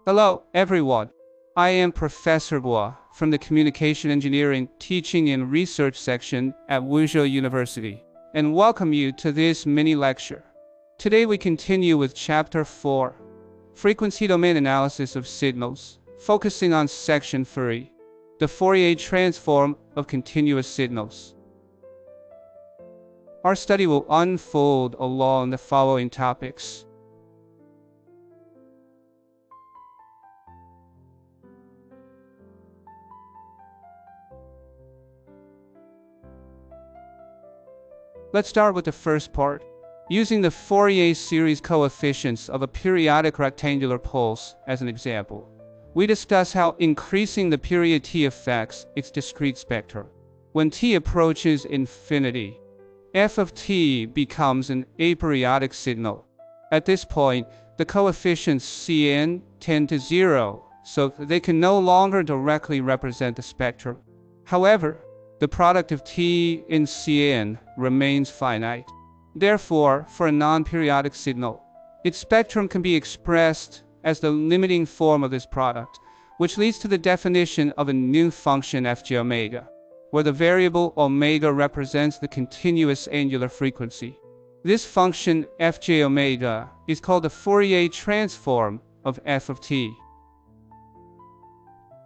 Hello, everyone. I am Professor Bois from the Communication Engineering Teaching and Research section at Wuzhou University, and welcome you to this mini lecture. Today we continue with Chapter 4, Frequency Domain Analysis of Signals, focusing on Section 3, the Fourier transform of continuous signals. Our study will unfold along the following topics. Let's start with the first part. Using the Fourier series coefficients of a periodic rectangular pulse as an example, we discuss how increasing the period t affects its discrete spectrum. When t approaches infinity, f of t becomes an aperiodic signal. At this point, the coefficients Cn tend to 0, so they can no longer directly represent the spectrum. However, the product of t and Cn remains finite. Therefore, for a non-periodic signal, its spectrum can be expressed as the limiting form of this product, which leads to the definition of a new function fj omega, where the variable omega represents the continuous angular frequency. This function fj omega is called the Fourier transform of f of t.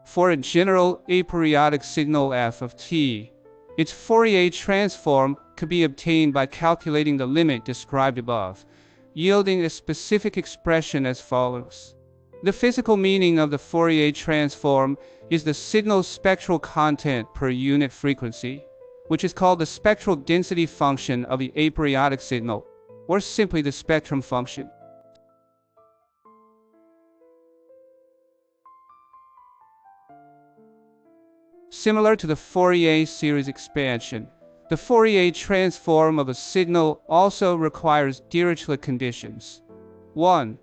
For a general aperiodic signal f of t, its Fourier transform could be obtained by calculating the limit described above, yielding a specific expression as follows. The physical meaning of the Fourier transform is the signal's spectral content per unit frequency, which is called the spectral density function of the aperiodic signal, or simply the spectrum function. Similar to the Fourier series expansion, the Fourier transform of a signal also requires Dirichlet conditions. 1.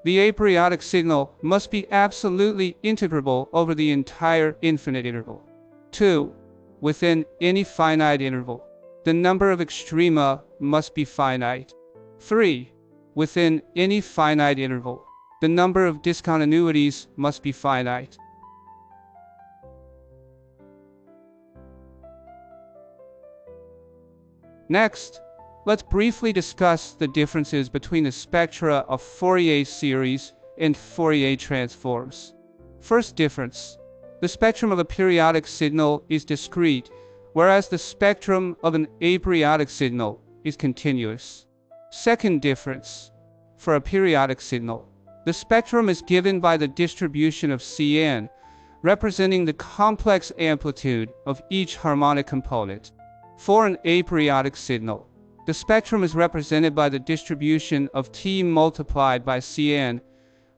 The aperiodic signal must be absolutely integrable over the entire infinite interval. 2. Within any finite interval, the number of extrema must be finite. 3. Within any finite interval, the number of discontinuities must be finite. Next, let's briefly discuss the differences between the spectra of Fourier series and Fourier transforms. First difference: the spectrum of a periodic signal is discrete, whereas the spectrum of an aperiodic signal is continuous. Second difference: for a periodic signal, the spectrum is given by the distribution of Cn, representing the complex amplitude of each harmonic component. For an aperiodic signal, the spectrum is represented by the distribution of T multiplied by Cn,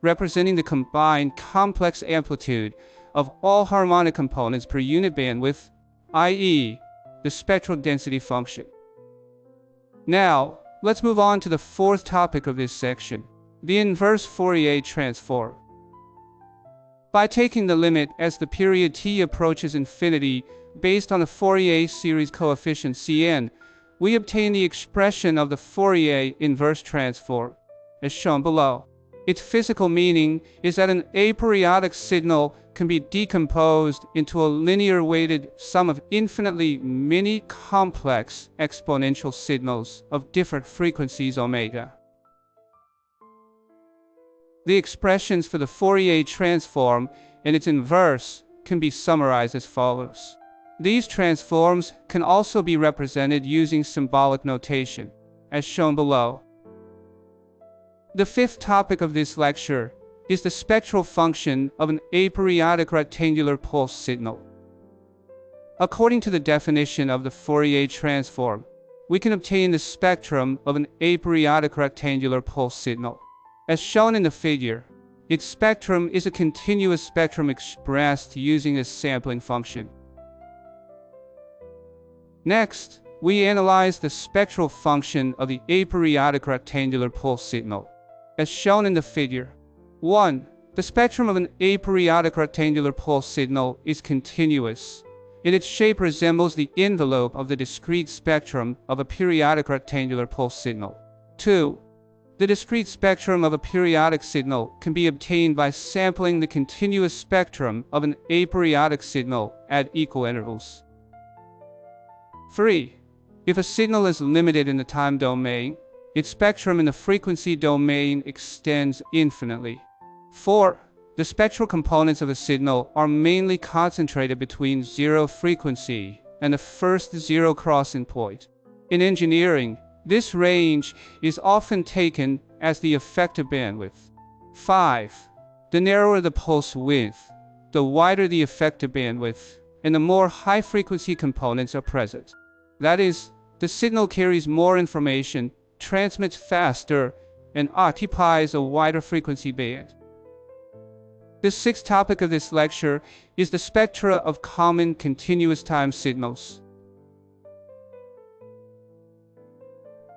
representing the combined complex amplitude of all harmonic components per unit bandwidth, i.e., the spectral density function. Now, let's move on to the fourth topic of this section, the inverse Fourier transform. By taking the limit as the period t approaches infinity based on the Fourier series coefficient Cn, we obtain the expression of the Fourier inverse transform, as shown below. Its physical meaning is that an aperiodic signal can be decomposed into a linear weighted sum of infinitely many complex exponential signals of different frequencies omega. The expressions for the Fourier transform and its inverse can be summarized as follows. These transforms can also be represented using symbolic notation, as shown below. The fifth topic of this lecture is the spectral function of an aperiodic rectangular pulse signal. According to the definition of the Fourier transform, we can obtain the spectrum of an aperiodic rectangular pulse signal. As shown in the figure, its spectrum is a continuous spectrum expressed using a sampling function. Next, we analyze the spectral function of the aperiodic rectangular pulse signal, as shown in the figure. 1. The spectrum of an aperiodic rectangular pulse signal is continuous, and its shape resembles the envelope of the discrete spectrum of a periodic rectangular pulse signal. 2. The discrete spectrum of a periodic signal can be obtained by sampling the continuous spectrum of an aperiodic signal at equal intervals. 3. If a signal is limited in the time domain, its spectrum in the frequency domain extends infinitely. 4. The spectral components of a signal are mainly concentrated between zero frequency and the first zero crossing point. In engineering, this range is often taken as the effective bandwidth. 5. The narrower the pulse width, the wider the effective bandwidth, and the more high-frequency components are present. That is, the signal carries more information, transmits faster, and occupies a wider frequency band. The sixth topic of this lecture is the spectra of common continuous time signals.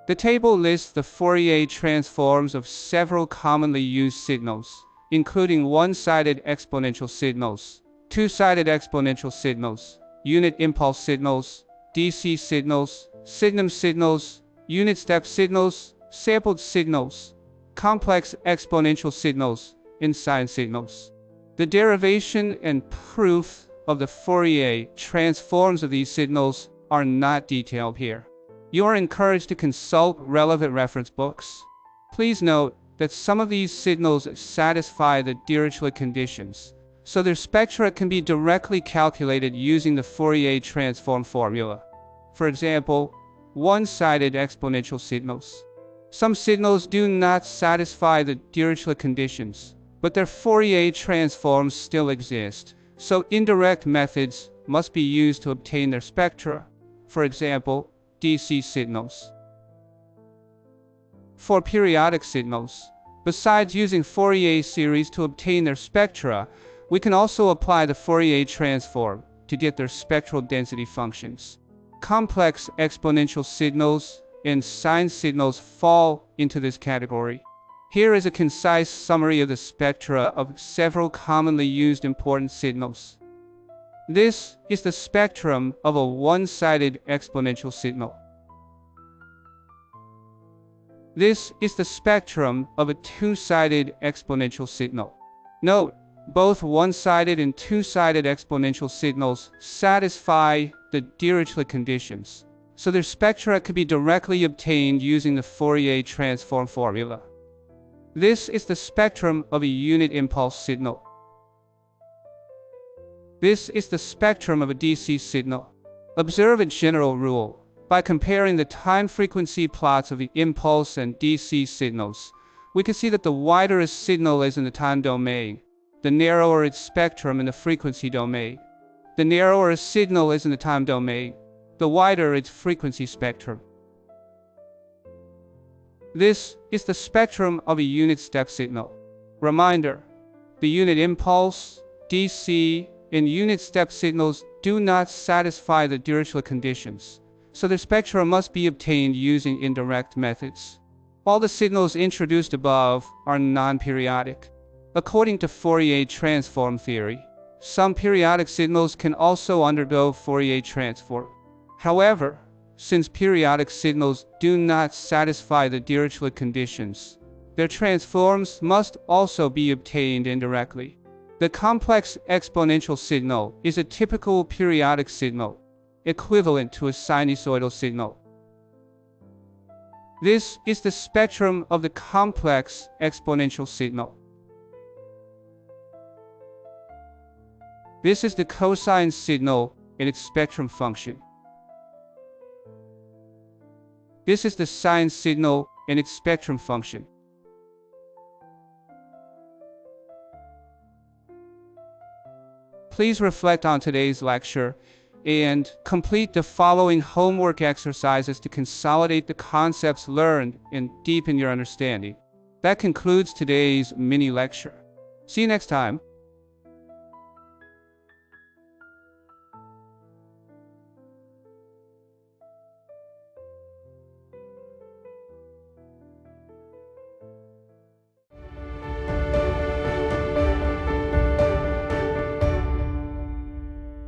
The table lists the Fourier transforms of several commonly used signals, including one-sided exponential signals, two-sided exponential signals, unit impulse signals, DC signals, signum signals, unit step signals, sampled signals, complex exponential signals, and sine signals. The derivation and proof of the Fourier transforms of these signals are not detailed here. You are encouraged to consult relevant reference books. Please note that some of these signals satisfy the Dirichlet conditions, so their spectra can be directly calculated using the Fourier transform formula. For example, one-sided exponential signals. Some signals do not satisfy the Dirichlet conditions, but their Fourier transforms still exist, so indirect methods must be used to obtain their spectra. For example, DC signals. For periodic signals, besides using Fourier series to obtain their spectra, we can also apply the Fourier transform to get their spectral density functions. Complex exponential signals and sine signals fall into this category. Here is a concise summary of the spectra of several commonly used important signals. This is the spectrum of a one-sided exponential signal. This is the spectrum of a two-sided exponential signal. Note, both one-sided and two-sided exponential signals satisfy the Dirichlet conditions, so their spectra can be directly obtained using the Fourier transform formula. This is the spectrum of a unit impulse signal. This is the spectrum of a DC signal. Observe a general rule. By comparing the time-frequency plots of the impulse and DC signals, we can see that the wider a signal is in the time domain, the narrower its spectrum in the frequency domain. The narrower a signal is in the time domain, the wider its frequency spectrum. This is the spectrum of a unit step signal. Reminder: the unit impulse, DC, and unit step signals do not satisfy the Dirichlet conditions, so their spectra must be obtained using indirect methods. All the signals introduced above are non-periodic. According to Fourier transform theory, some periodic signals can also undergo Fourier transform. However, since periodic signals do not satisfy the Dirichlet conditions, their transforms must also be obtained indirectly. The complex exponential signal is a typical periodic signal, equivalent to a sinusoidal signal. This is the spectrum of the complex exponential signal. This is the cosine signal and its spectrum function. This is the sine signal and its spectrum function. Please reflect on today's lecture and complete the following homework exercises to consolidate the concepts learned and deepen your understanding. That concludes today's mini lecture. See you next time.